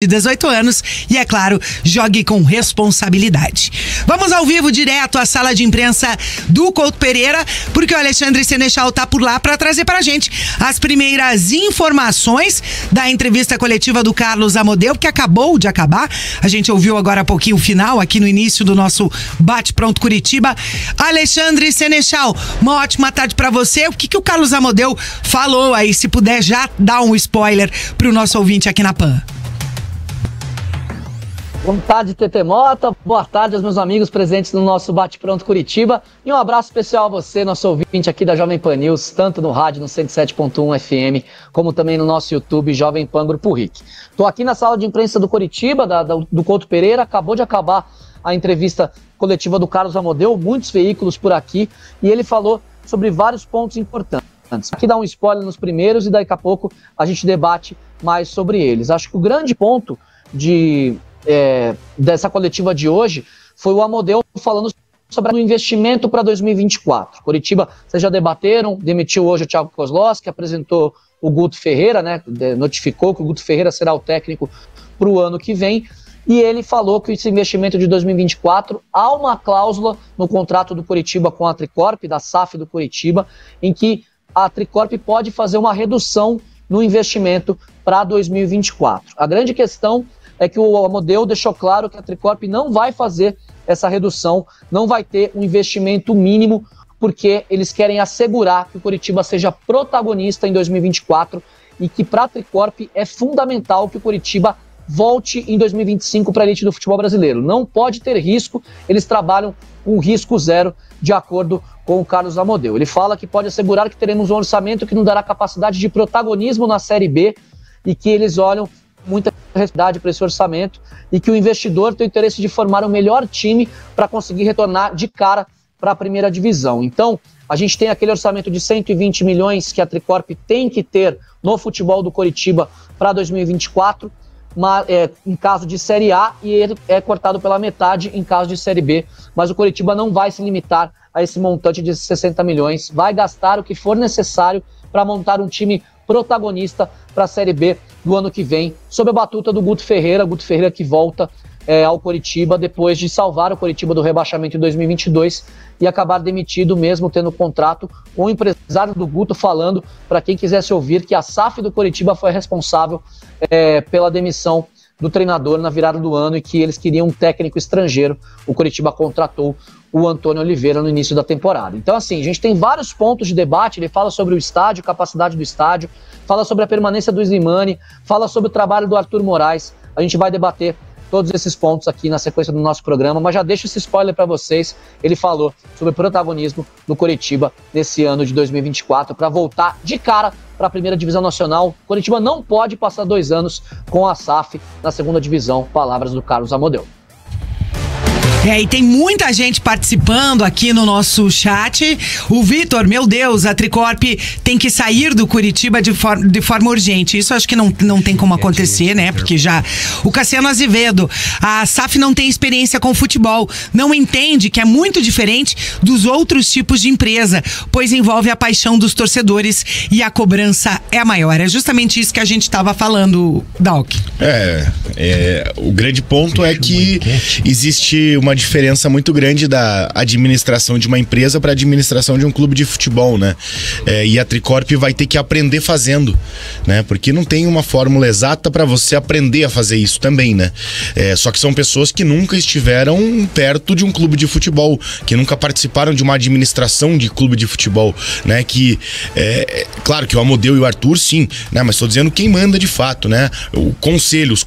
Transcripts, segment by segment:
de 18 anos e, é claro, jogue com responsabilidade. Vamos ao vivo direto à sala de imprensa do Couto Pereira, porque o Alexandre Seneschal tá por lá para trazer pra gente as primeiras informações da entrevista coletiva do Carlos Amodeu, que acabou de acabar. A gente ouviu agora há pouquinho o final, aqui no início do nosso Bate Pronto Curitiba. Alexandre Seneschal, uma ótima tarde para você. O que o Carlos Amodeu falou aí, se puder já dar um spoiler pro nosso ouvinte aqui na PAN. Boa tarde, Tete Mota. Boa tarde aos meus amigos presentes no nosso Bate Pronto Curitiba. E um abraço especial a você, nosso ouvinte aqui da Jovem Pan News, tanto no rádio, no 107.1 FM, como também no nosso YouTube, Jovem Pan Grupo RIC. Estou aqui na sala de imprensa do Curitiba, do Couto Pereira. Acabou de acabar a entrevista coletiva do Carlos Amodeu, muitos veículos por aqui, e ele falou sobre vários pontos importantes. Aqui dá um spoiler nos primeiros e daqui a pouco a gente debate mais sobre eles. Acho que o grande ponto dessa coletiva de hoje foi o Amodeu falando sobre o investimento para 2024. Curitiba, vocês já debateram, demitiu hoje o Thiago Kozlowski, apresentou o Guto Ferreira, né, notificou que o Guto Ferreira será o técnico para o ano que vem, e ele falou que esse investimento de 2024, há uma cláusula no contrato do Curitiba com a Tricorp, da SAF do Curitiba, em que a Tricorp pode fazer uma redução no investimento para 2024. A grande questão é que o Amodeu deixou claro que a Tricorp não vai fazer essa redução, não vai ter um investimento mínimo, porque eles querem assegurar que o Curitiba seja protagonista em 2024 e que para a Tricorp é fundamental que o Curitiba volte em 2025 para a elite do futebol brasileiro. Não pode ter risco, eles trabalham com risco zero, de acordo com o Carlos Amodeu. Ele fala que pode assegurar que teremos um orçamento que nos dará capacidade de protagonismo na Série B e que eles olham muita responsabilidade para esse orçamento e que o investidor tem o interesse de formar o melhor time para conseguir retornar de cara para a primeira divisão. Então, a gente tem aquele orçamento de 120 milhões que a Tricorp tem que ter no futebol do Curitiba para 2024, em caso de Série A, e ele é cortado pela metade em caso de Série B, mas o Curitiba não vai se limitar a esse montante de 60 milhões, vai gastar o que for necessário para montar um time protagonista para a Série B do ano que vem, sob a batuta do Guto Ferreira que volta ao Curitiba depois de salvar o Curitiba do rebaixamento em 2022 e acabar demitido mesmo tendo contrato, com o empresário do Guto falando, para quem quisesse ouvir, que a SAF do Curitiba foi responsável pela demissão do treinador na virada do ano e que eles queriam um técnico estrangeiro. O Curitiba contratou o Antônio Oliveira no início da temporada. Então, assim, a gente tem vários pontos de debate. Ele fala sobre o estádio, capacidade do estádio, fala sobre a permanência do Slimani, fala sobre o trabalho do Arthur Moraes. A gente vai debater todos esses pontos aqui na sequência do nosso programa, mas já deixo esse spoiler para vocês. Ele falou sobre o protagonismo do Curitiba nesse ano de 2024 para voltar de cara para a primeira divisão nacional. Curitiba não pode passar 2 anos com a SAF na segunda divisão. Palavras do Carlos Amodeu. E tem muita gente participando aqui no nosso chat. O Vitor, meu Deus, a Tricorp tem que sair do Curitiba de forma urgente. Isso acho que não tem como acontecer, né? Porque já... O Cassiano Azevedo, a SAF não tem experiência com futebol, não entende que é muito diferente dos outros tipos de empresa, pois envolve a paixão dos torcedores e a cobrança é maior. É justamente isso que a gente estava falando, Dalk. O grande ponto é que existe uma diferença muito grande da administração de uma empresa para a administração de um clube de futebol, né? E a Tricorp vai ter que aprender fazendo, né? Porque não tem uma fórmula exata para você aprender a fazer isso também, né? Só que são pessoas que nunca estiveram perto de um clube de futebol, que nunca participaram de uma administração de clube de futebol, né? Que, claro que o Amodeu e o Arthur, sim, né? Mas estou dizendo quem manda de fato, né? O conselho, os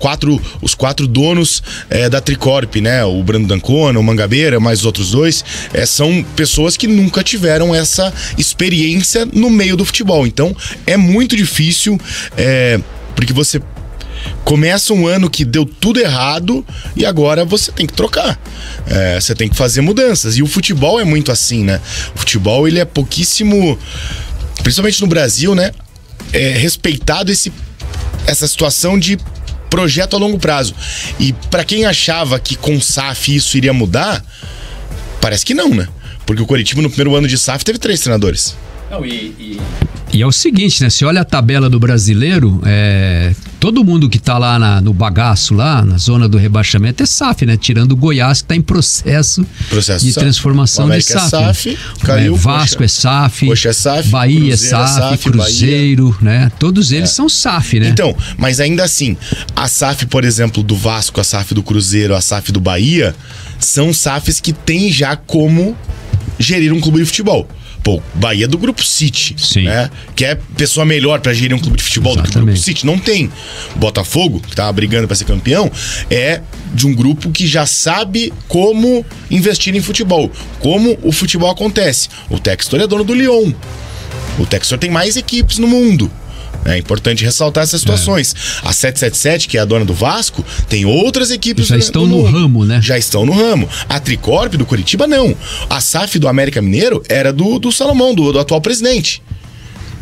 quatro donos da Tricorp, né? O Brando Dancona, o Mangabeira, mais os outros 2, são pessoas que nunca tiveram essa experiência no meio do futebol. Então, é muito difícil, porque você começa um ano que deu tudo errado e agora você tem que trocar. Você tem que fazer mudanças. E o futebol é muito assim, né? O futebol, ele é pouquíssimo, principalmente no Brasil, né? Respeitado essa situação de projeto a longo prazo. E para quem achava que com SAF isso iria mudar, parece que não, né? Porque o Coritiba no primeiro ano de SAF teve 3 treinadores. Não, e é o seguinte, né? Se olha a tabela do brasileiro, todo mundo que tá lá no bagaço, lá na zona do rebaixamento, é SAF, né? Tirando o Goiás, que tá em processo de transformação de SAF. SAF, caiu, Vasco é SAF, Coxa é SAF, Bahia é SAF, Cruzeiro, né? Todos eles são SAF, né? Então, mas ainda assim, a SAF, por exemplo, do Vasco, a SAF do Cruzeiro, a SAF do Bahia, são SAFs que tem já como gerir um clube de futebol. Pô, Bahia do Grupo City, né? Que é pessoa melhor pra gerir um clube de futebol do que o Grupo City? Não tem. Botafogo, que tava brigando pra ser campeão, é de um grupo que já sabe como investir em futebol, como o futebol acontece. O Textor é dono do Lyon. O Textor tem mais equipes no mundo. É importante ressaltar essas situações. A 777, que é a dona do Vasco, tem outras equipes já estão no ramo, né? Já estão no ramo. A Tricorp do Curitiba, não. A SAF do América Mineiro era do Salomão, do atual presidente.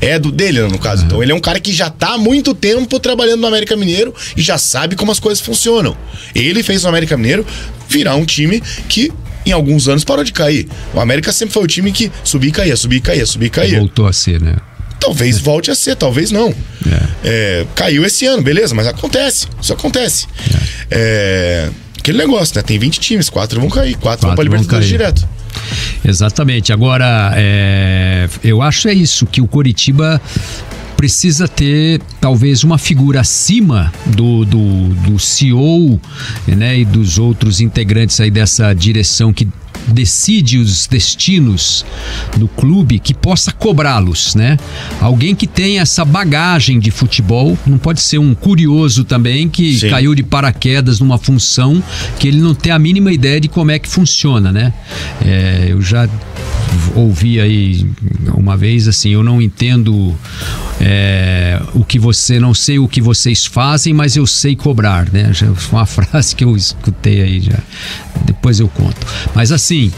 É dele, no caso. Então ele é um cara que já tá há muito tempo trabalhando no América Mineiro e já sabe como as coisas funcionam. Ele fez o América Mineiro virar um time que em alguns anos parou de cair. O América sempre foi o time que subia e caía, subia e caía, subia e caía. Voltou a ser, né? Talvez volte a ser, talvez não. Caiu esse ano, beleza, mas acontece. Isso acontece. Aquele negócio, né? Tem 20 times, 4 vão cair, 4 vão pra Libertadores direto. Exatamente. Agora, eu acho isso, que o Coritiba precisa ter talvez uma figura acima do CEO, né, e dos outros integrantes aí dessa direção que decide os destinos do clube, que possa cobrá-los, né? Alguém que tenha essa bagagem de futebol, não pode ser um curioso também que caiu de paraquedas numa função que ele não tem a mínima ideia de como é que funciona, né? Eu já ouvi aí uma vez assim, eu não entendo não sei o que vocês fazem, mas eu sei cobrar, né? Já foi uma frase que eu escutei aí já. Depois eu conto. Mas assim,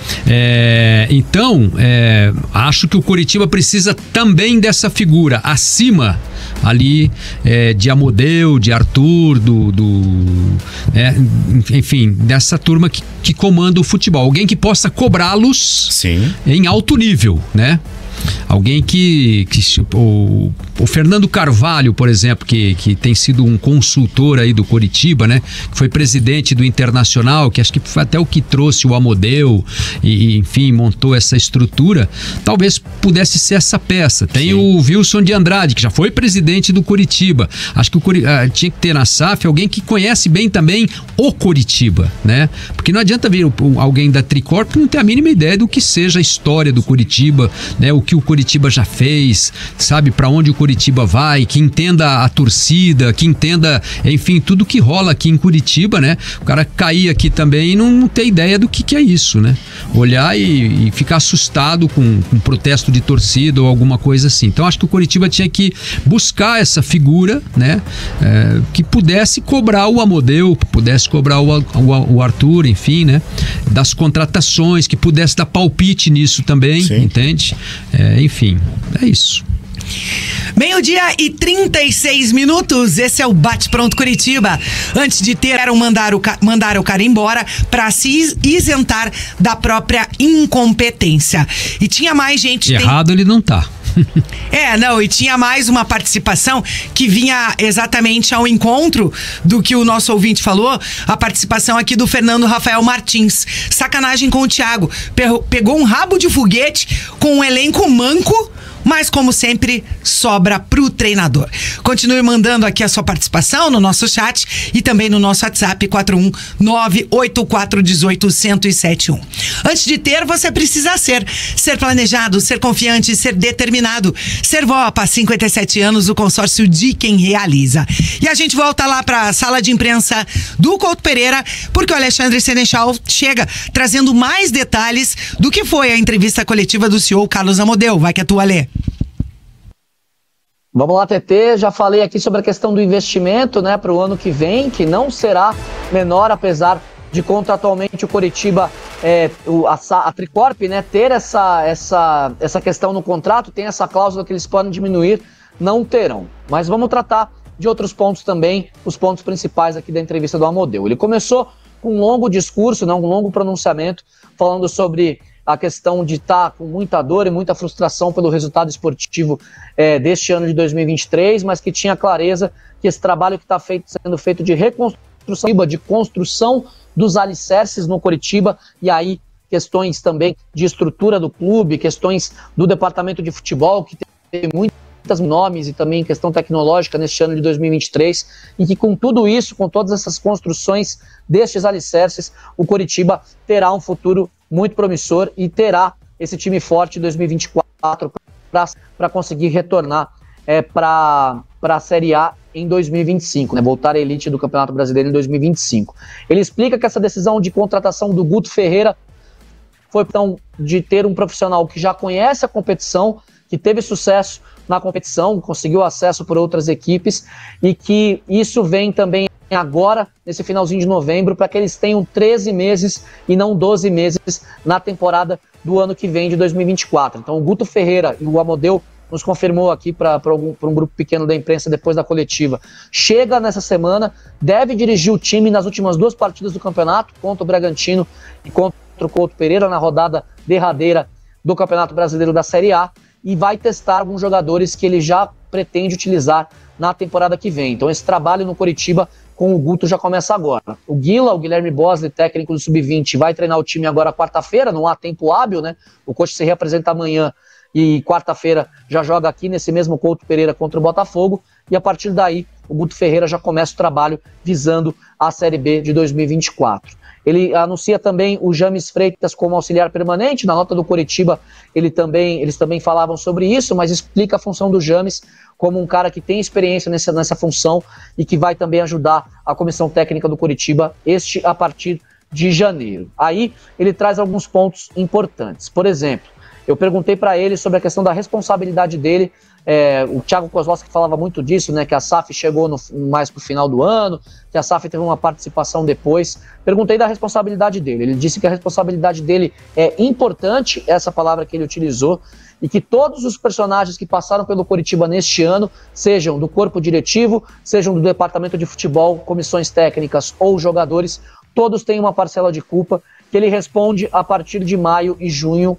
então, acho que o Coritiba precisa também dessa figura acima ali de Amodeu, de Arthur, enfim, dessa turma que comanda o futebol. Alguém que possa cobrá-los em alto nível, né? Alguém que o Fernando Carvalho, por exemplo, que tem sido um consultor aí do Coritiba, né? Que foi presidente do Internacional, que acho que foi até o que trouxe o Amodeu e enfim, montou essa estrutura, talvez pudesse ser essa peça. Tem o Wilson de Andrade, que já foi presidente do Coritiba. Acho que tinha que ter na SAF alguém que conhece bem também o Coritiba, né? Porque não adianta vir alguém da Tricorp que não tem a mínima ideia do que seja a história do Coritiba, né? O que o Coritiba já fez, sabe, para onde o Coritiba vai, que entenda a torcida, que entenda, enfim, tudo que rola aqui em Coritiba, né? O cara cair aqui também e não ter ideia do que é isso, né? Olhar e ficar assustado com um protesto de torcida ou alguma coisa assim. Então acho que o Coritiba tinha que buscar essa figura, né? Que pudesse cobrar o Amodeu, pudesse cobrar o Arthur, enfim, né? Das contratações, que pudesse dar palpite nisso também, entende? Enfim, é isso. 12:36. Esse é o Bate Pronto Curitiba. Antes de mandar o cara embora para se isentar da própria incompetência. E tinha mais gente... Errado ele não tá. E tinha mais uma participação que vinha exatamente ao encontro do que o nosso ouvinte falou, a participação aqui do Fernando Rafael Martins. Sacanagem com o Thiago. Pegou um rabo de foguete com um elenco manco, mas como sempre, sobra pro treinador. Continue mandando aqui a sua participação no nosso chat e também no nosso WhatsApp 41984181071. Antes de ter, você precisa ser planejado, ser confiante, ser determinado. Servopa, 57 anos, o consórcio de quem realiza. E a gente volta lá pra sala de imprensa do Couto Pereira, porque o Alexandre Senechal chega trazendo mais detalhes do que foi a entrevista coletiva do CEO Carlos Amodeu. Vai que é tua, Lê. Vamos lá, TT, já falei aqui sobre a questão do investimento, né, para o ano que vem, que não será menor, apesar de contratualmente o Coritiba, a Tricorp, né, ter essa questão no contrato, tem essa cláusula que eles podem diminuir, não terão. Mas vamos tratar de outros pontos também, os pontos principais aqui da entrevista do Amodeu. Ele começou com um longo discurso, um longo pronunciamento, falando sobre a questão de estar com muita dor e muita frustração pelo resultado esportivo deste ano de 2023, mas que tinha clareza que esse trabalho que está sendo feito de reconstrução, de construção dos alicerces no Coritiba, e aí questões também de estrutura do clube, questões do departamento de futebol, que tem muitos nomes, e também questão tecnológica neste ano de 2023, e que com tudo isso, com todas essas construções destes alicerces, o Coritiba terá um futuro muito promissor e terá esse time forte em 2024 para conseguir retornar para a Série A em 2025, né? Voltar à elite do Campeonato Brasileiro em 2025. Ele explica que essa decisão de contratação do Guto Ferreira foi então de ter um profissional que já conhece a competição, que teve sucesso na competição, conseguiu acesso por outras equipes, e que isso vem também agora, nesse finalzinho de novembro, para que eles tenham 13 meses e não 12 meses na temporada do ano que vem, de 2024. Então o Guto Ferreira e o Amodeu nos confirmou aqui para um grupo pequeno da imprensa depois da coletiva. Chega nessa semana, deve dirigir o time nas últimas 2 partidas do campeonato, contra o Bragantino e contra o Couto Pereira, na rodada derradeira do Campeonato Brasileiro da Série A, e vai testar alguns jogadores que ele já pretende utilizar na temporada que vem. Então esse trabalho no Coritiba com o Guto já começa agora. O Guilherme Bosley, técnico do Sub-20, vai treinar o time agora quarta-feira, não há tempo hábil, né? O coach se reapresenta amanhã e quarta-feira já joga aqui nesse mesmo Couto Pereira contra o Botafogo, e a partir daí o Guto Ferreira já começa o trabalho visando a Série B de 2024. Ele anuncia também o James Freitas como auxiliar permanente. Na nota do Coritiba eles também falavam sobre isso, mas explica a função do James como um cara que tem experiência nessa função e que vai também ajudar a comissão técnica do Coritiba a partir de janeiro. Aí ele traz alguns pontos importantes. Por exemplo, eu perguntei para ele sobre a questão da responsabilidade dele. O Thiago Kozlowski falava muito disso, né, que a SAF chegou mais pro final do ano, que a SAF teve uma participação depois. Perguntei da responsabilidade dele. Ele disse que a responsabilidade dele é importante, essa palavra que ele utilizou, e que todos os personagens que passaram pelo Coritiba neste ano, sejam do corpo diretivo, sejam do departamento de futebol, comissões técnicas ou jogadores, todos têm uma parcela de culpa, que ele responde a partir de maio e junho,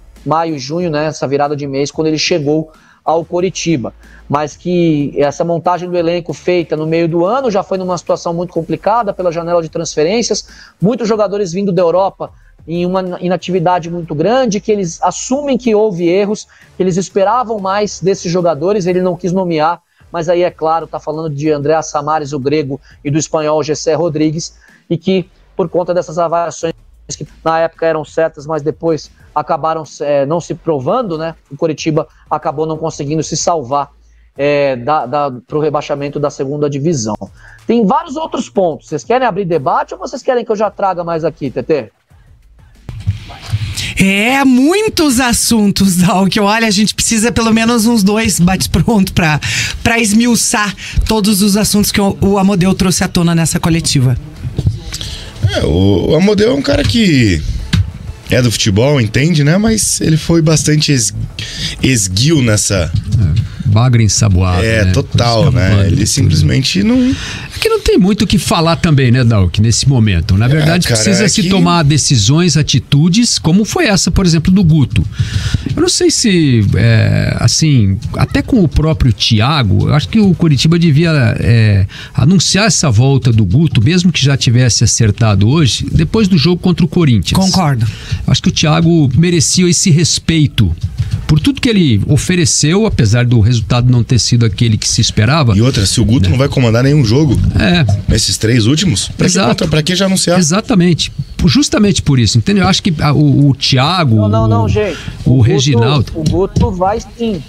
né, essa virada de mês, quando ele chegou ao Coritiba, mas que essa montagem do elenco feita no meio do ano já foi numa situação muito complicada pela janela de transferências, muitos jogadores vindo da Europa em uma inatividade muito grande, que eles assumem que houve erros, que eles esperavam mais desses jogadores, ele não quis nomear, mas aí é claro, está falando de André Samares, o grego, e do espanhol Gessé Rodrigues, e que por conta dessas avaliações que na época eram certas, mas depois acabaram não se provando, né? O Coritiba acabou não conseguindo se salvar para o rebaixamento da segunda divisão. Tem vários outros pontos. Vocês querem abrir debate ou vocês querem que eu já traga mais aqui, Tetê? Muitos assuntos, Dal, que olha, a gente precisa pelo menos uns 2 bate-pronto para esmiuçar todos os assuntos que o Amodeu trouxe à tona nessa coletiva. O Amodeu é um cara que é do futebol, entende, né? Mas ele foi bastante esguio nessa... Bagre ensaboado, né? Total, né? Ele simplesmente não... É que não tem muito o que falar também, né, Dalk, nesse momento. Na verdade, cara, precisa se tomar decisões, atitudes, como foi essa, por exemplo, do Guto. Eu não sei se, assim, até com o próprio Thiago, eu acho que o Coritiba devia anunciar essa volta do Guto, mesmo que já tivesse acertado hoje, depois do jogo contra o Corinthians. Concordo. Acho que o Thiago merecia esse respeito por tudo que ele ofereceu, apesar do resultado não ter sido aquele que se esperava. E outra, se o Guto não vai comandar nenhum jogo nesses 3 últimos, pra que já anunciar? Exatamente. Justamente por isso, entendeu? Eu acho que o Thiago, gente. O Reginaldo... O Guto vai sim.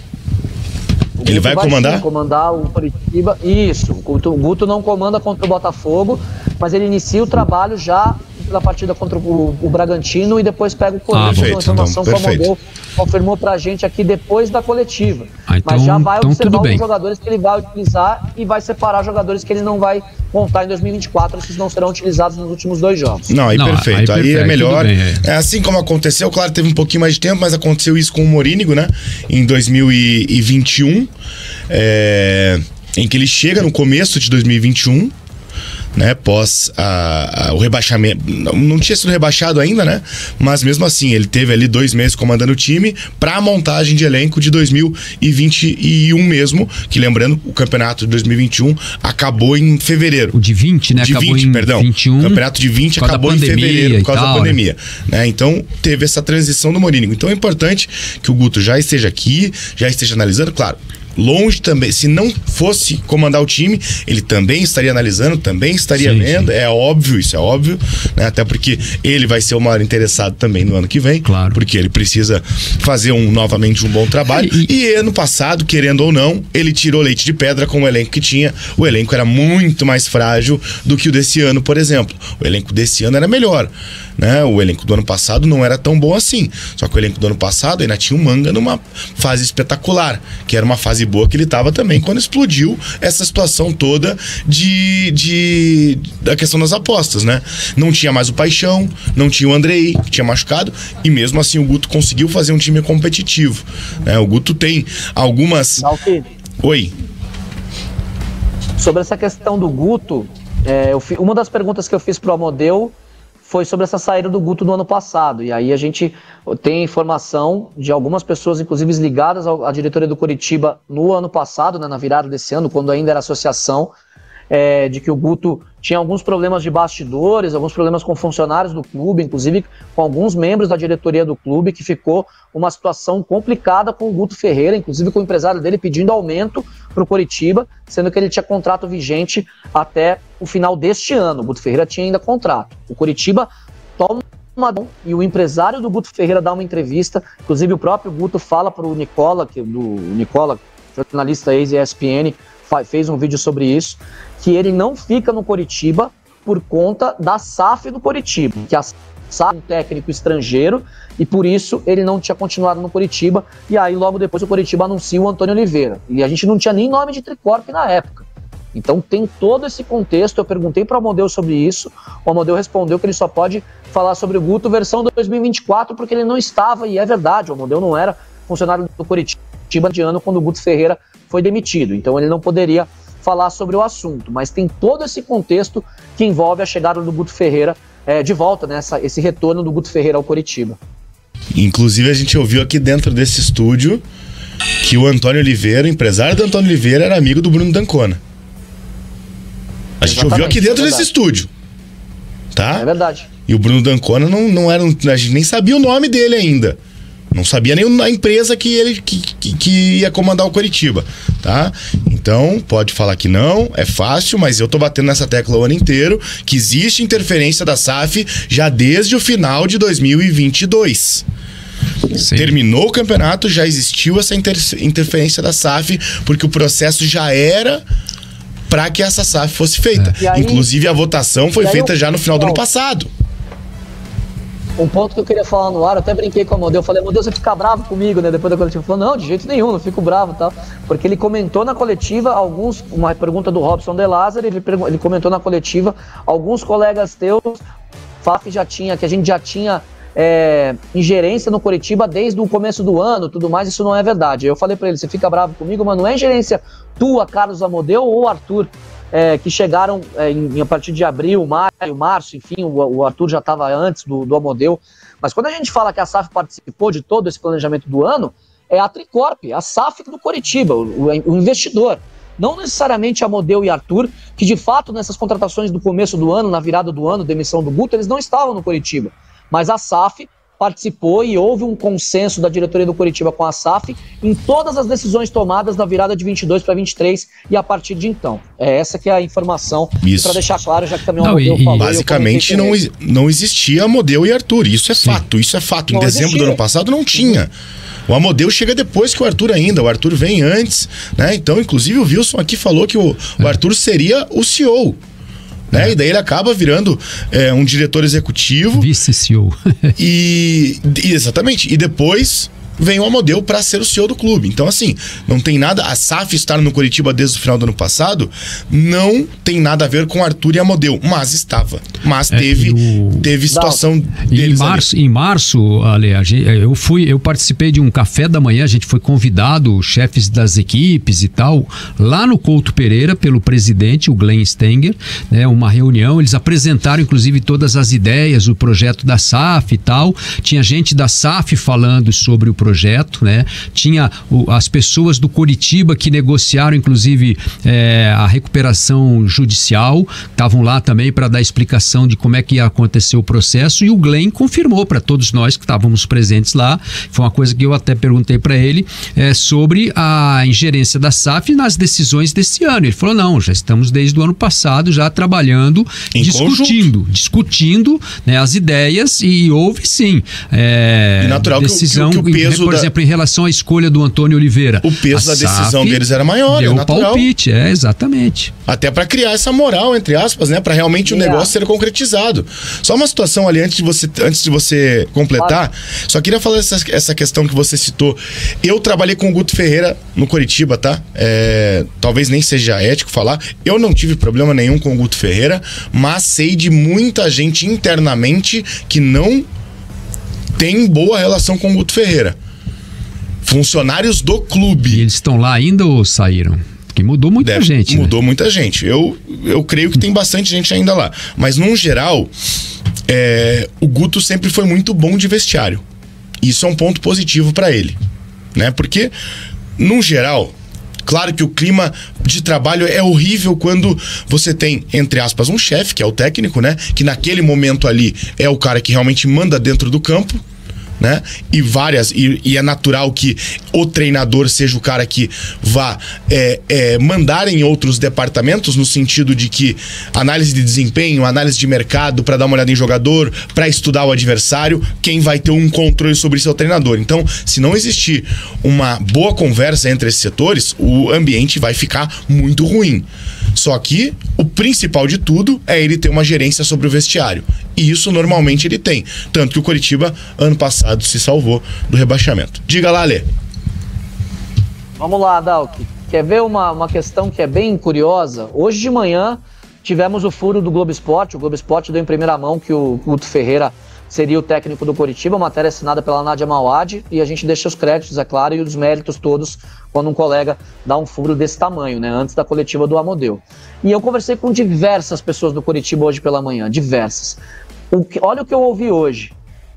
Ele vai comandar? Sim, comandar o Coritiba. Isso. O Guto não comanda contra o Botafogo, mas ele inicia o trabalho já da partida contra o Bragantino e depois pega o Corinthians. Uma informação que o Amodeu confirmou pra gente aqui depois da coletiva. Então, mas já vai observar os jogadores que ele vai utilizar e vai separar jogadores que ele não vai contar em 2024, esses não serão utilizados nos últimos 2 jogos. Perfeito. Aí é melhor. É assim como aconteceu, claro, teve um pouquinho mais de tempo, mas aconteceu isso com o Morínigo, né? Em 2021, em que ele chega no começo de 2021, né, pós o rebaixamento. Não tinha sido rebaixado ainda, né? Mas mesmo assim, ele teve ali 2 meses comandando o time para a montagem de elenco de 2021 mesmo, que lembrando, o campeonato de 2021 acabou em fevereiro. O de 20, né? De acabou 20, em perdão. 21. O campeonato de 20 acabou em fevereiro por causa da pandemia. Né? Então, teve essa transição do Mourinho. Então, é importante que o Guto já esteja aqui, já esteja analisando, claro. Longe também, se não fosse comandar o time, ele também estaria analisando, também estaria vendo, é óbvio, isso é óbvio, né? Até porque ele vai ser o maior interessado também no ano que vem, claro, porque ele precisa fazer novamente um bom trabalho, e ano passado, querendo ou não, ele tirou leite de pedra com o elenco que tinha. O elenco era muito mais frágil do que o desse ano, por exemplo. O elenco desse ano era melhor, né? O elenco do ano passado não era tão bom assim, só que o elenco do ano passado ainda tinha o Manga numa fase espetacular, que era uma fase boa que ele estava também quando explodiu essa situação toda da questão das apostas, né? Não tinha mais o Paixão, não tinha o Andrei, que tinha machucado, e mesmo assim o Guto conseguiu fazer um time competitivo, né? O Guto tem algumas... Oi. Sobre essa questão do Guto, uma das perguntas que eu fiz pro Amodeu foi sobre essa saída do Guto no ano passado. E aí a gente tem informação de algumas pessoas, inclusive ligadas à diretoria do Coritiba no ano passado, né, na virada desse ano, quando ainda era associação, de que o Guto tinha alguns problemas de bastidores, alguns problemas com funcionários do clube, inclusive com alguns membros da diretoria do clube, que ficou uma situação complicada com o Guto Ferreira, inclusive com o empresário dele pedindo aumento para o Coritiba, sendo que ele tinha contrato vigente até o final deste ano. O Guto Ferreira tinha ainda contrato. O Coritiba toma e o empresário do Guto Ferreira dá uma entrevista, inclusive o próprio Guto fala para o Nicola, jornalista ex-ESPN, fez um vídeo sobre isso, que ele não fica no Coritiba por conta da SAF do Coritiba, que a SAF é um técnico estrangeiro e por isso ele não tinha continuado no Coritiba, e aí logo depois o Coritiba anuncia o Antônio Oliveira, e a gente não tinha nem nome de Tricorp na época. Então tem todo esse contexto. Eu perguntei para o Amodeu sobre isso, o Amodeu respondeu que ele só pode falar sobre o Guto versão 2024 porque ele não estava, e é verdade, o Amodeu não era funcionário do Coritiba de ano quando o Guto Ferreira foi demitido, então ele não poderia falar sobre o assunto, mas tem todo esse contexto que envolve a chegada do Guto Ferreira de volta, né, esse retorno do Guto Ferreira ao Coritiba. Inclusive a gente ouviu aqui dentro desse estúdio que o Antônio Oliveira, o empresário do Antônio Oliveira, era amigo do Bruno D'Ancona. A gente ouviu aqui dentro desse estúdio, tá? É verdade. E o Bruno D'Ancona não era, a gente nem sabia o nome dele ainda. Não sabia nem a empresa que ia comandar o Coritiba, tá? Então, pode falar que não, é fácil, mas eu tô batendo nessa tecla o ano inteiro, que existe interferência da SAF já desde o final de 2022. Sim. Terminou o campeonato, já existiu essa interferência da SAF, porque o processo já era para que essa SAF fosse feita. Aí, inclusive, a votação foi feita já no final do ano passado. Um ponto que eu queria falar no ar, eu até brinquei com o Amodeu, eu falei, Amodeu, você fica bravo comigo, né? Depois da coletiva, ele falou, não, de jeito nenhum, não fico bravo e tal. Porque ele comentou na coletiva uma pergunta do Robson De Lázaro, ele comentou na coletiva, alguns colegas teus, que a gente já tinha ingerência no Coritiba desde o começo do ano, tudo mais, isso não é verdade. Eu falei pra ele, você fica bravo comigo, mas não é ingerência tua, Carlos Amodeu ou Arthur, que chegaram a partir de abril, maio, março, enfim, o Arthur já estava antes do Amodeu. Mas quando a gente fala que a SAF participou de todo esse planejamento do ano, é a Tricorp, a SAF do Coritiba, o investidor. Não necessariamente Amodeu e Arthur, que de fato nessas contratações do começo do ano, na virada do ano, demissão do Guto, eles não estavam no Coritiba. Mas a SAF participou e houve um consenso da diretoria do Coritiba com a SAF em todas as decisões tomadas na virada de 22 para 23 e a partir de então. É essa que é a informação, para deixar claro, já que também o Amodeu falou. Basicamente não existia Amodeu e Arthur, isso é fato, isso é fato. Em dezembro do ano passado não tinha. O Amodeu chega depois que o Arthur ainda, o Arthur vem antes, né? Então, inclusive o Wilson aqui falou que o Arthur seria o CEO. Né? E daí ele acaba virando um diretor executivo. Vice-CEO. Exatamente. E depois vem o Amodeu para ser o CEO do clube. Então, assim, não tem nada... A SAF estar no Coritiba desde o final do ano passado não tem nada a ver com Arthur e Amodeu, mas estava. Mas teve situação deles em março, Ale, eu participei de um café da manhã, a gente foi convidado, chefes das equipes e tal, lá no Couto Pereira, pelo presidente, o Glenn Stenger, né, uma reunião, eles apresentaram inclusive todas as ideias, o projeto da SAF e tal, tinha gente da SAF falando sobre o projeto, né? Tinha as pessoas do Coritiba que negociaram inclusive a recuperação judicial, estavam lá também para dar explicação de como é que ia acontecer o processo, e o Glenn confirmou para todos nós que estávamos presentes lá. Foi uma coisa que eu até perguntei para ele sobre a ingerência da SAF nas decisões desse ano. Ele falou, não, já estamos desde o ano passado já trabalhando, discutindo, né, as ideias, e houve sim natural decisão, que o peso por exemplo, em relação à escolha do Antônio Oliveira. O peso da decisão deles era maior, deu palpite, exatamente. Até para criar essa moral, entre aspas, né, para realmente o negócio ser concretizado. Só uma situação ali, antes de você completar, só queria falar essa questão que você citou. Eu trabalhei com o Guto Ferreira no Coritiba, tá? Talvez nem seja ético falar. Eu não tive problema nenhum com o Guto Ferreira, mas sei de muita gente internamente que não tem boa relação com o Guto Ferreira. Funcionários do clube. E eles estão lá ainda ou saíram? Porque mudou muita gente. Mudou muita gente. Eu creio que tem bastante gente ainda lá. Mas, num geral, o Guto sempre foi muito bom de vestiário. Isso é um ponto positivo para ele, né? Porque, num geral, claro que o clima de trabalho é horrível quando você tem, entre aspas, um chefe, que é o técnico, né? Que naquele momento ali é o cara que realmente manda dentro do campo, né? E é natural que o treinador seja o cara que vá mandar em outros departamentos, no sentido de que análise de desempenho, análise de mercado, para dar uma olhada em jogador, para estudar o adversário, quem vai ter um controle sobre isso é o treinador. Então, se não existir uma boa conversa entre esses setores, o ambiente vai ficar muito ruim. Só que o principal de tudo é ele ter uma gerência sobre o vestiário. E isso normalmente ele tem. Tanto que o Coritiba, ano passado, se salvou do rebaixamento. Diga lá, Lê. Vamos lá, Dalk. Quer ver uma questão que é bem curiosa? Hoje de manhã tivemos o furo do Globo Esporte. O Globo Esporte deu em primeira mão que o Guto Ferreira seria o técnico do Coritiba, matéria assinada pela Nádia Mauad, e a gente deixa os créditos, é claro, e os méritos todos quando um colega dá um furo desse tamanho, né, antes da coletiva do Amodeu. E eu conversei com diversas pessoas do Coritiba hoje pela manhã, diversas. Olha o que eu ouvi hoje.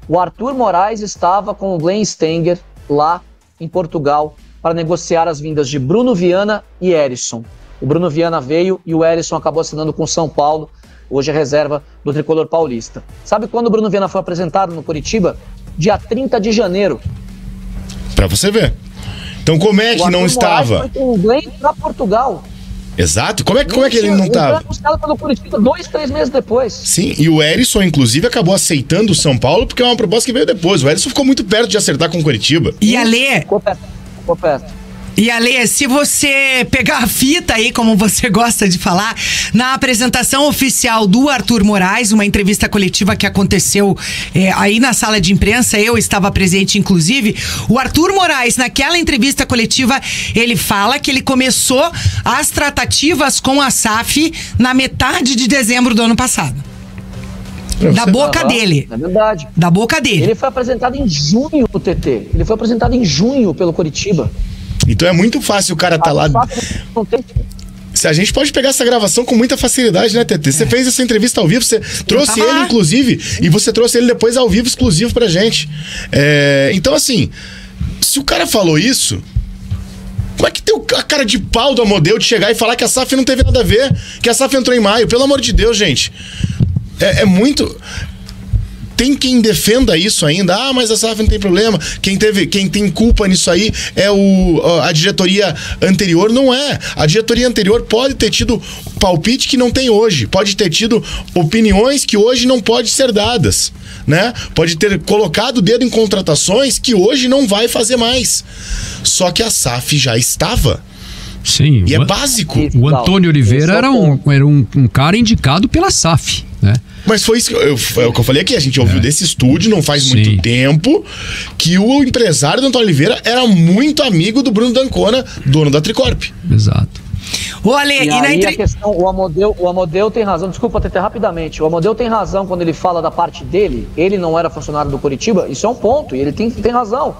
O Arthur Moraes estava com o Glenn Stenger lá em Portugal para negociar as vindas de Bruno Viana e Erisson. O Bruno Viana veio e o Erisson acabou assinando com São Paulo. Hoje é reserva do tricolor paulista. Sabe quando o Bruno Viana foi apresentado no Coritiba? Dia 30 de janeiro. Pra você ver. Então como é que não estava? Foi com o Glenn pra Portugal. Exato. Como é que ele não estava? Ele foi buscado pelo Coritiba 2-3 meses depois. Sim, e o Erisson, inclusive, acabou aceitando o São Paulo porque é uma proposta que veio depois. O Erisson ficou muito perto de acertar com o Coritiba. E a Lê... Ficou perto. E Ale, se você pegar a fita aí, como você gosta de falar, na apresentação oficial do Arthur Moraes, uma entrevista coletiva que aconteceu aí na sala de imprensa, eu estava presente inclusive, o Arthur Moraes, naquela entrevista coletiva, ele fala que ele começou as tratativas com a SAF na metade de dezembro do ano passado. Da boca dele. É verdade. Da boca dele. Ele foi apresentado em junho pro TT. Ele foi apresentado em junho pelo Coritiba. Então é muito fácil o cara tá lá. A gente pode pegar essa gravação com muita facilidade, né, TT? Você fez essa entrevista ao vivo, você trouxe ele, inclusive, e você trouxe ele depois ao vivo, exclusivo pra gente. Então, assim, se o cara falou isso, como é que tem a cara de pau do Amodeu de chegar e falar que a SAF não teve nada a ver, que a SAF entrou em maio? Pelo amor de Deus, gente. É muito... Tem quem defenda isso ainda. Ah, mas a SAF não tem problema. Quem tem culpa nisso aí é a diretoria anterior. Não é. A diretoria anterior pode ter tido palpite que não tem hoje. Pode ter tido opiniões que hoje não podem ser dadas, né? Pode ter colocado o dedo em contratações que hoje não vai fazer mais. Só que a SAF já estava. Sim. E é básico. O Antônio Oliveira era um cara indicado pela SAF, né? Mas foi isso que eu falei aqui, a gente ouviu desse estúdio, não faz muito tempo, que o empresário do Antônio Oliveira era muito amigo do Bruno D'Ancona, dono da Tricorp. Exato. Olha, e aí a questão, o Amodeu tem razão, desculpa até rapidamente, o Amodeu tem razão quando ele fala da parte dele, ele não era funcionário do Coritiba, isso é um ponto, e ele tem razão.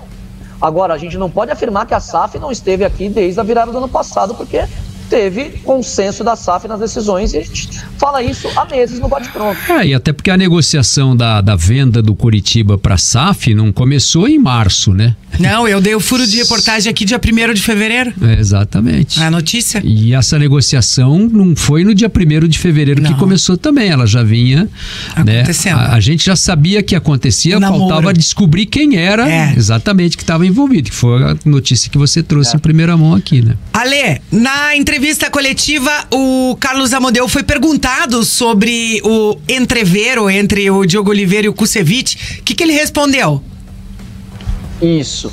Agora, a gente não pode afirmar que a SAF não esteve aqui desde a virada do ano passado, porque teve consenso da SAF nas decisões e a gente fala isso há meses no bate-pronto. E até porque a negociação da venda do Coritiba para a SAF não começou em março, né? Não, eu dei o furo de reportagem aqui dia 1º de fevereiro. Exatamente. A notícia. E essa negociação não foi no dia 1º de fevereiro que começou também, ela já vinha acontecendo. Né? A gente já sabia que acontecia, faltava descobrir quem era exatamente que estava envolvido, que foi a notícia que você trouxe em primeira mão aqui, né? Ale, na entrevista coletiva, o Carlos Amodeu foi perguntado sobre o entrevero entre o Diogo Oliveira e o Kusevich. O que ele respondeu? Isso.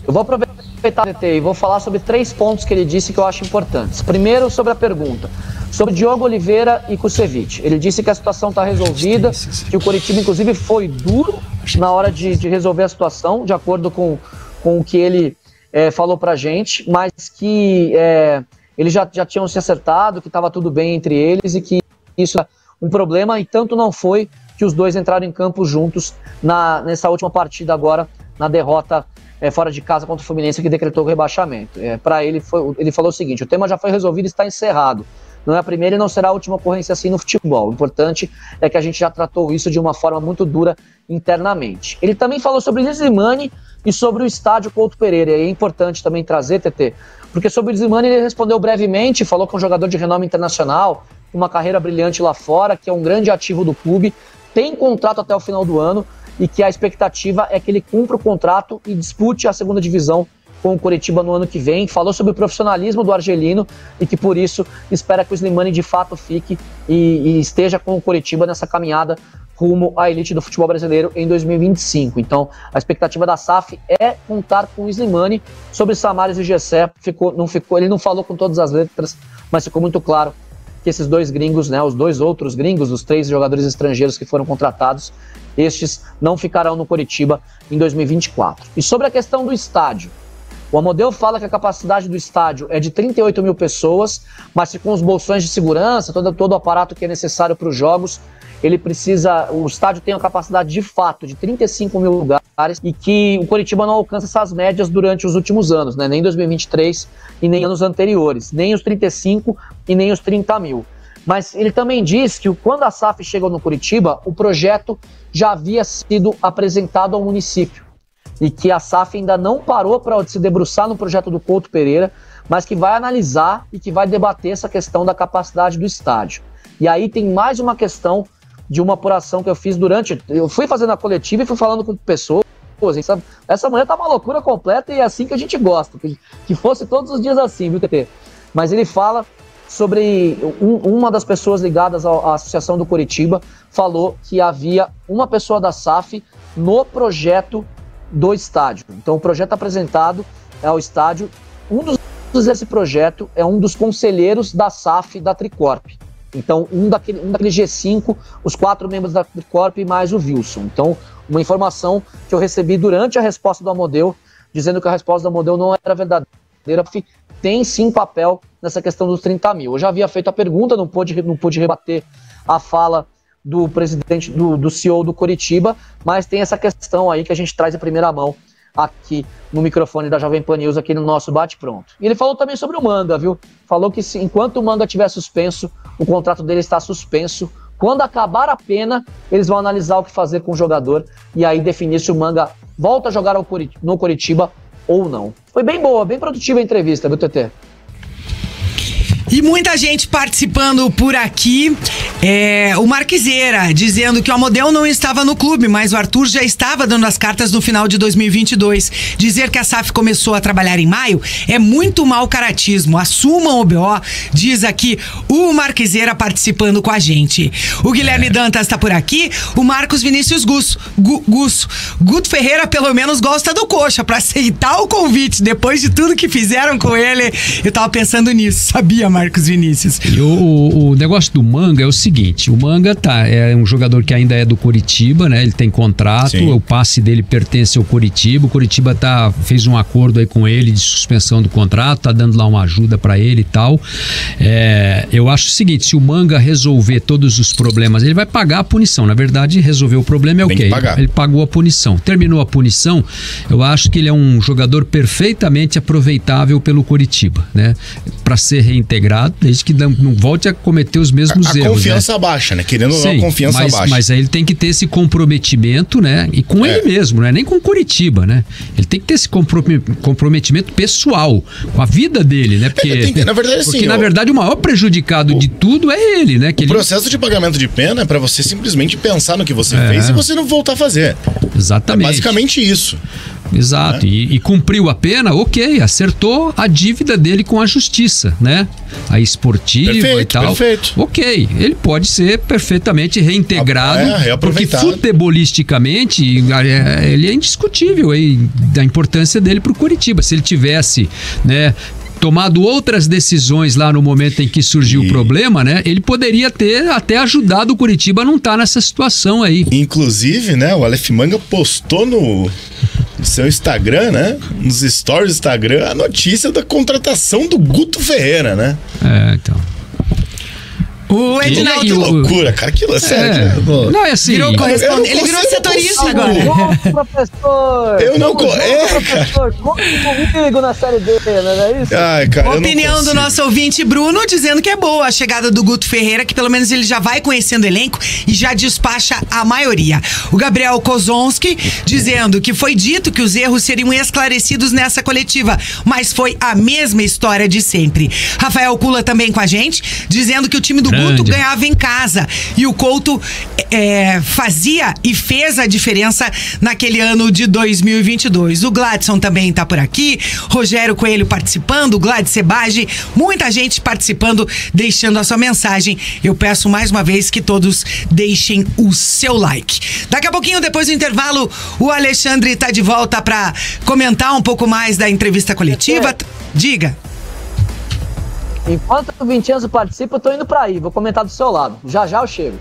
Eu vou aproveitar, TT, e vou falar sobre 3 pontos que ele disse que eu acho importantes. Primeiro, sobre a pergunta. Sobre Diogo Oliveira e Kusevich. Ele disse que a situação está resolvida, que o Coritiba, inclusive, foi duro na hora de resolver a situação, de acordo com o que ele falou pra gente, mas que eles já tinham se acertado, que estava tudo bem entre eles e que isso é um problema, e tanto não foi que os dois entraram em campo juntos nessa última partida agora, na derrota fora de casa contra o Fluminense, que decretou o rebaixamento. Para ele, ele falou o seguinte: o tema já foi resolvido e está encerrado. Não é a primeira e não será a última ocorrência assim no futebol. O importante é que a gente já tratou isso de uma forma muito dura internamente. Ele também falou sobre Slimani e sobre o estádio Couto Pereira. E é importante também trazer, TT, porque sobre o Slimani ele respondeu brevemente, falou que é um jogador de renome internacional, uma carreira brilhante lá fora, que é um grande ativo do clube, tem contrato até o final do ano e que a expectativa é que ele cumpra o contrato e dispute a segunda divisão com o Coritiba no ano que vem. Falou sobre o profissionalismo do argelino e que por isso espera que o Slimani de fato fique e esteja com o Coritiba nessa caminhada rumo à elite do futebol brasileiro em 2025. Então, a expectativa da SAF é contar com o Slimani. Sobre Samaris e Gessé, ele não falou com todas as letras, mas ficou muito claro que esses 2 gringos, né, os 2 outros gringos, os 3 jogadores estrangeiros que foram contratados, estes não ficarão no Coritiba em 2024. E sobre a questão do estádio, o Amodeu fala que a capacidade do estádio é de 38 mil pessoas, mas que com os bolsões de segurança, todo o aparato que é necessário para os jogos, o estádio tem a capacidade de fato de 35 mil lugares e que o Coritiba não alcança essas médias durante os últimos anos, né? Nem 2023 e nem anos anteriores, nem os 35 e nem os 30 mil. Mas ele também diz que quando a SAF chegou no Coritiba, o projeto já havia sido apresentado ao município e que a SAF ainda não parou para se debruçar no projeto do Couto Pereira, mas que vai analisar e que vai debater essa questão da capacidade do estádio. E aí tem mais uma questão de uma apuração que eu fiz eu fui fazendo a coletiva e fui falando com pessoas. Essa manhã tá uma loucura completa e é assim que a gente gosta, que fosse todos os dias assim, viu, TT? Mas ele fala sobre uma das pessoas ligadas à Associação do Coritiba, falou que havia uma pessoa da SAF no projeto do estádio. Então o projeto apresentado ao estádio, desse projeto é um dos conselheiros da SAF da Tricorp. Então, um daquele G5, os 4 membros da Tricorp e mais o Wilson. Então, uma informação que eu recebi durante a resposta do Amodeu, dizendo que a resposta do Amodeu não era verdadeira, tem sim papel nessa questão dos 30 mil. Eu já havia feito a pergunta, não pude rebater a fala do presidente, do CEO do Coritiba, mas tem essa questão aí que a gente traz em primeira mão aqui no microfone da Jovem Pan News, aqui no nosso bate-pronto. E ele falou também sobre o Manga, viu? Falou que enquanto o Manga estiver suspenso, o contrato dele está suspenso. Quando acabar a pena, eles vão analisar o que fazer com o jogador e aí definir se o Manga volta a jogar no Coritiba ou não. Foi bem boa, bem produtiva a entrevista, viu, TT? E muita gente participando por aqui. O Marquiseira dizendo que o Amodeu não estava no clube, mas o Arthur já estava dando as cartas no final de 2022. Dizer que a SAF começou a trabalhar em maio é muito mau caratismo. Assumam o BO, diz aqui o Marquiseira participando com a gente. O Guilherme Dantas está por aqui. O Marcos Vinícius Gusso. Guto Ferreira pelo menos gosta do Coxa para aceitar o convite depois de tudo que fizeram com ele. Eu tava pensando nisso, sabia, Marcos Vinícius. E o negócio do Manga é o seguinte, o Manga é um jogador que ainda é do Coritiba, né? Ele tem contrato, sim, o passe dele pertence ao Coritiba, o Coritiba fez um acordo aí com ele de suspensão do contrato, tá dando lá uma ajuda pra ele e tal. Eu acho o seguinte, se o Manga resolver todos os problemas, ele vai pagar a punição. Na verdade, resolver o problema é o quê? Ele pagou a punição. Terminou a punição, eu acho que ele é um jogador perfeitamente aproveitável pelo Coritiba, né? Para ser reintegrado, desde que não volte a cometer os mesmos erros. A confiança baixa, né? Querendo ou não, a confiança baixa. Mas aí ele tem que ter esse comprometimento, né? E com ele mesmo, né? Nem com o Coritiba, né? Ele tem que ter esse comprometimento pessoal, com a vida dele, né? Porque, na verdade, porque na verdade, o maior prejudicado de tudo é ele, né? O processo de pagamento de pena é para você simplesmente pensar no que você fez e você não voltar a fazer. Exatamente. É basicamente isso. Exato, e cumpriu a pena, ok, acertou a dívida dele com a justiça, né? A esportiva e tal. Perfeito. Ok, ele pode ser perfeitamente reintegrado, porque futebolisticamente ele é indiscutível aí da importância dele pro Coritiba. Se ele tivesse, né, tomado outras decisões lá no momento em que surgiu o problema, né? Ele poderia ter até ajudado o Coritiba a não estar nessa situação aí. Inclusive, né? O Aleph Manga postou no seu Instagram, né? Nos stories do Instagram, a notícia da contratação do Guto Ferreira, né? Então. O Edinaldo. Que loucura, cara, que loucura. Não, é assim. Ele virou setorista agora. Professor! Eu não professor, conte comigo na Série D, não é isso? Ai, cara, opinião do nosso ouvinte Bruno, dizendo que é boa a chegada do Guto Ferreira, que pelo menos ele já vai conhecendo o elenco e já despacha a maioria. O Gabriel Kozonski dizendo que foi dito que os erros seriam esclarecidos nessa coletiva, mas foi a mesma história de sempre. Rafael Kula também com a gente, dizendo que o time do Guto ganhava em casa e o Couto fazia e fez a diferença naquele ano de 2022. O Gladson também tá por aqui, Rogério Coelho participando, o Glad Sebage, muita gente participando, deixando a sua mensagem. Eu peço mais uma vez que todos deixem o seu like. Daqui a pouquinho, depois do intervalo, o Alexandre tá de volta para comentar um pouco mais da entrevista coletiva. Diga. Enquanto o Vincenzo participa, eu tô indo pra aí. Vou comentar do seu lado. Já eu chego.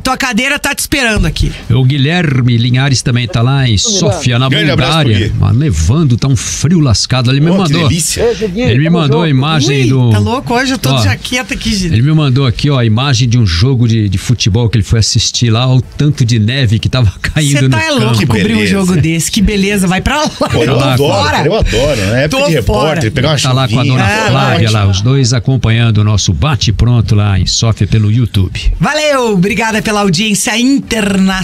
Tua cadeira tá te esperando aqui. O Guilherme Linhares também tá lá em Sofia, na Bulgária. Levando, tá um frio lascado. Ele me mandou. Ele me mandou a imagem do. Tá louco? Hoje eu tô de jaqueta aqui, gente. Ele me mandou aqui, ó, a imagem de um jogo de futebol que ele foi assistir lá, o tanto de neve que tava caindo no campo. Você tá louco cobrir um jogo desse. Que beleza, vai pra lá. Pô, eu adoro, né? Época de repórter, pegar uma chuvinha. Tá lá com a dona Flávia lá, os dois acompanhando o nosso bate-pronto lá em Sofia pelo YouTube. Valeu! Obrigada pela audiência internacional.